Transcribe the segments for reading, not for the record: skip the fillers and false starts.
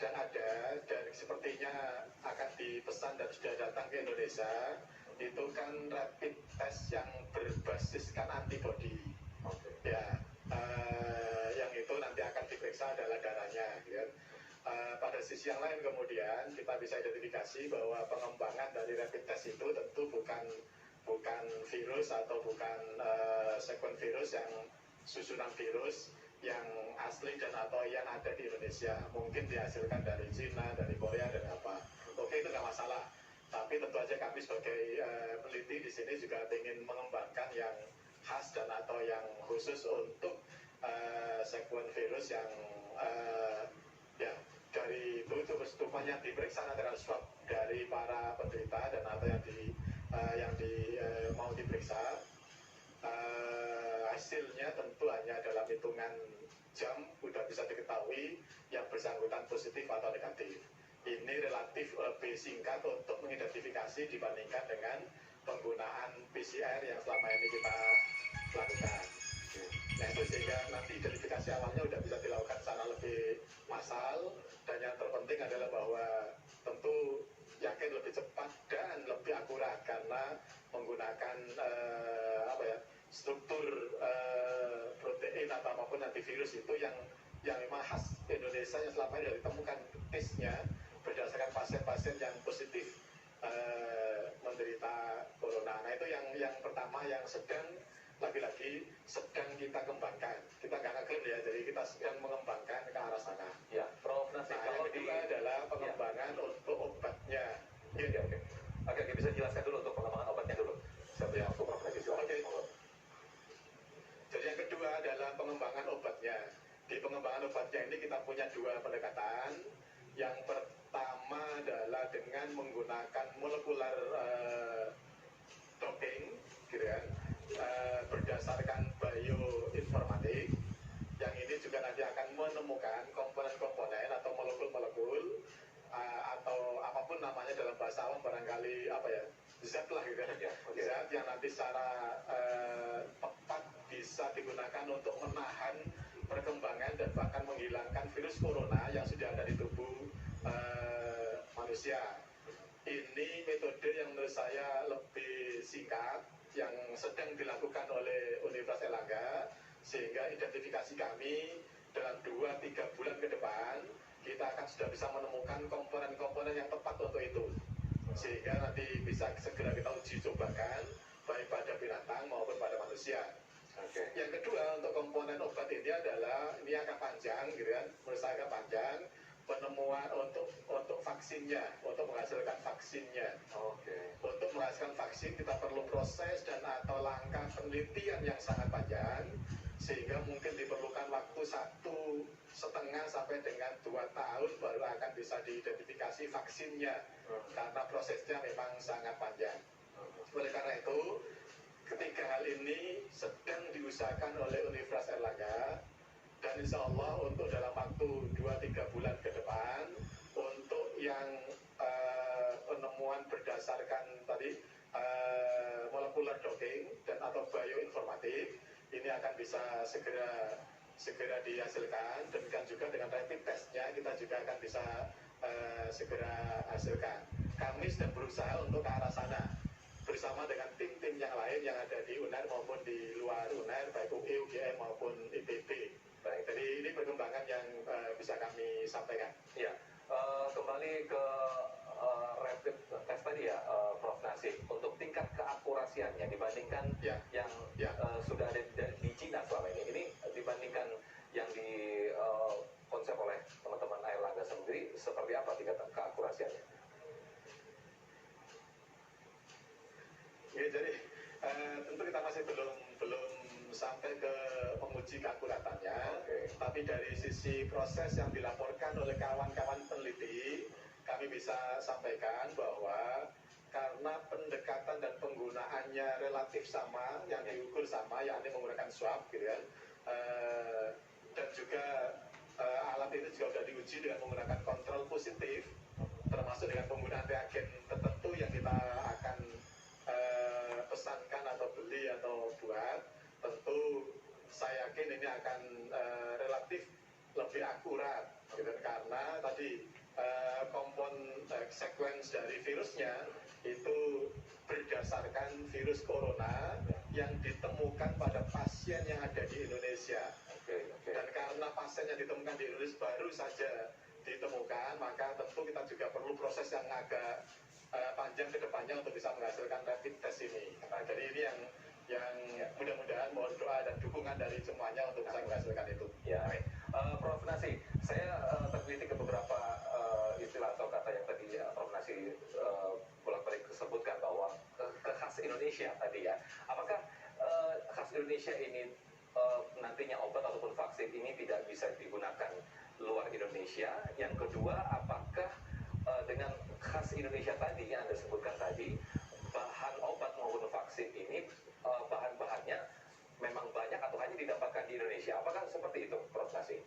sedang ada dan sepertinya akan dipesan dan sudah datang ke Indonesia, itu kan rapid test yang berbasiskan antibody. Ya, yang itu nanti akan diperiksa adalah darahnya. Ya. Pada sisi yang lain kemudian kita bisa identifikasi bahwa pengembangan dari rapid test itu tentu bukan virus atau bukan sekuen virus yang susunan virus yang asli dan atau yang ada di Indonesia, mungkin dihasilkan dari Cina, dari Korea dan apa. Oke, itu nggak masalah. Tapi tentu aja kami sebagai peneliti di sini juga ingin mengembangkan yang khas dan atau yang khusus untuk sekuen virus yang ya dari itu semuanya diperiksa nanti dengan swab dari para penderita dan atau yang mau diperiksa. Hasilnya tentu hanya dalam hitungan jam sudah bisa diketahui yang bersangkutan positif atau negatif. Ini relatif lebih singkat untuk mengidentifikasi dibandingkan dengan penggunaan PCR yang selama ini kita lakukan. Nah itu sehingga nanti identifikasi awalnya sudah bisa dilakukan secara lebih massal, dan yang terpenting adalah bahwa tentu yakin lebih cepat dan lebih akurat karena menggunakan struktur protein atau apapun antivirus itu yang memang khas Indonesia yang selama ini sudah ditemukan case-nya berdasarkan pasien-pasien yang positif menderita corona. Nah itu yang pertama yang lagi-lagi sedang kita kembangkan. Kita nggak ngeklaim ya, jadi kita sedang mengembangkan ke arah sana. Ya, Prof. Nasib, nah, yang kedua adalah pengembangan untuk obatnya. Oke, bisa jelaskan dulu untuk pengembangan obatnya dulu. Saya beri waktu Prof. lagi, silakan. Jadi yang kedua adalah pengembangan obatnya. Di pengembangan obatnya ini kita punya dua pendekatan. Yang pertama adalah dengan menggunakan molekular docking, gitu kan, berdasarkan bioinformatik. Yang ini juga nanti akan menemukan komponen-komponen atau molekul-molekul atau apapun namanya dalam bahasa awam barangkali zat lah gitu ya. Zat yang nanti secara tepat bisa digunakan untuk menahan perkembangan dan bahkan menghilangkan virus corona yang sudah ada di tubuh manusia. Ini metode yang menurut saya lebih singkat yang sedang dilakukan oleh Universitas Airlangga, sehingga identifikasi kami dalam 2-3 bulan ke depan kita akan sudah bisa menemukan komponen-komponen yang tepat untuk itu, sehingga nanti bisa segera kita uji cobakan baik pada binatang maupun pada manusia. Yang kedua untuk komponen obat ini adalah ini agak panjang, gitu kan, menurut saya agak panjang penemuan untuk vaksinnya, untuk menghasilkan vaksinnya. Untuk menghasilkan vaksin kita perlu proses dan atau langkah penelitian yang sangat panjang, sehingga mungkin diperlukan waktu 1,5 sampai dengan 2 tahun baru akan bisa diidentifikasi vaksinnya, karena prosesnya memang sangat panjang. Oleh karena itu, ketiga hal ini sedang diusahakan oleh Universitas Airlangga, dan insya Allah untuk dalam waktu 2-3 bulan ke depan untuk yang penemuan berdasarkan tadi molekular docking dan atau bioinformatik ini akan bisa segera dihasilkan. Demikian juga dengan rapid testnya kita juga akan bisa segera hasilkan. Kami sedang berusaha untuk ke arah sana bersama dengan tim-tim yang lain yang ada di UNER maupun di luar UNER, baik UI, UGM maupun IPB. Baik, jadi ini perkembangan yang bisa kami sampaikan. Ya, kembali ke rapid test tadi ya, Prof. Nasib. Untuk tingkat keakurasiannya dibandingkan yang sudah ada di Cina selama ini dibandingkan yang di konsep oleh teman-teman Airlangga sendiri, seperti apa tingkat keakurasiannya? Ya, jadi tentu kita masih belum sampai ke menguji keakuratannya, tapi dari sisi proses yang dilaporkan oleh kawan-kawan peneliti, kami bisa sampaikan bahwa karena pendekatan dan penggunaannya relatif sama, yang diukur sama, yakni menggunakan swab, gitu kan, dan juga alat ini juga sudah diuji dengan menggunakan kontrol positif, termasuk dengan penggunaan reagen tertentu yang kita akan pesankan atau beli atau buat. Tentu saya yakin ini akan relatif lebih akurat, gitu, karena tadi sequence dari virusnya itu berdasarkan virus corona yang ditemukan pada pasien yang ada di Indonesia. Dan karena pasien yang ditemukan di Indonesia baru saja ditemukan, maka tentu kita juga perlu proses yang agak panjang ke depannya untuk bisa menghasilkan rapid test ini. Jadi ini yang mudah-mudahan mohon doa dan dukungan dari semuanya untuk bisa menghasilkan itu. Ya, Prof. Nasi, saya tergelitik ke beberapa istilah atau kata yang tadi Prof. Nasi bolak-balik sebutkan bahwa khas Indonesia tadi ya. Apakah khas Indonesia ini nantinya obat ataupun vaksin ini tidak bisa digunakan luar Indonesia? Yang kedua, apakah dengan khas Indonesia tadi yang Anda sebutkan tadi, bahan obat maupun vaksin ini bahan-bahannya memang banyak atau hanya didapatkan di Indonesia? Apakah seperti itu, Prof. Nasi?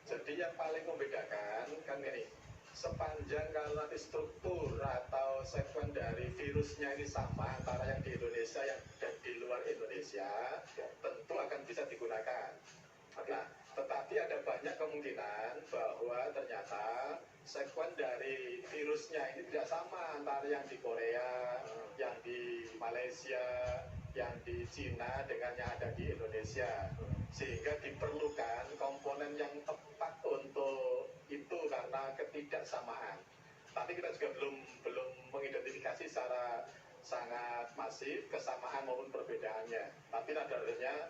Jadi yang paling membedakan kan ini, sepanjang kalau nanti struktur atau sekuen dari virusnya ini sama antara yang di Indonesia dan di luar Indonesia, tentu akan bisa digunakan. Nah, tetapi ada banyak kemungkinan bahwa ternyata sekuen dari virusnya ini tidak sama antara yang di Korea, yang di Malaysia, yang di Cina dengan yang ada di Indonesia, sehingga diperlukan komponen yang tepat untuk itu karena ketidaksamaan. Tapi kita juga belum mengidentifikasi secara sangat masif kesamaan maupun perbedaannya. Tapi nadarnya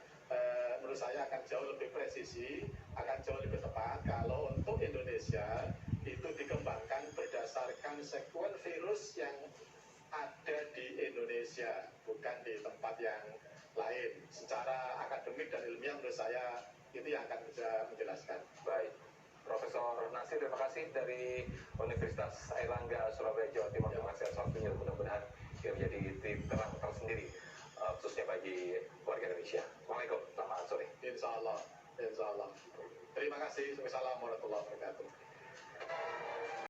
menurut saya akan jauh lebih presisi, akan jauh lebih tepat kalau untuk Indonesia itu dikembangkan berdasarkan sekuen virus yang ada di Indonesia, bukan di tempat yang lain. Secara akademik dan ilmiah menurut saya itu yang akan bisa menjelaskan. Baik, Profesor Nasir, terima kasih dari Universitas Airlangga Surabaya, Jawa Timur. Terima kasih atas waktunya, mudah-mudahan ini menjadi titik terang tersendiri khususnya bagi warga Indonesia. Assalamualaikum, selamat sore. Insya Allah. Terima kasih. Wassalamualaikum warahmatullahi wabarakatuh.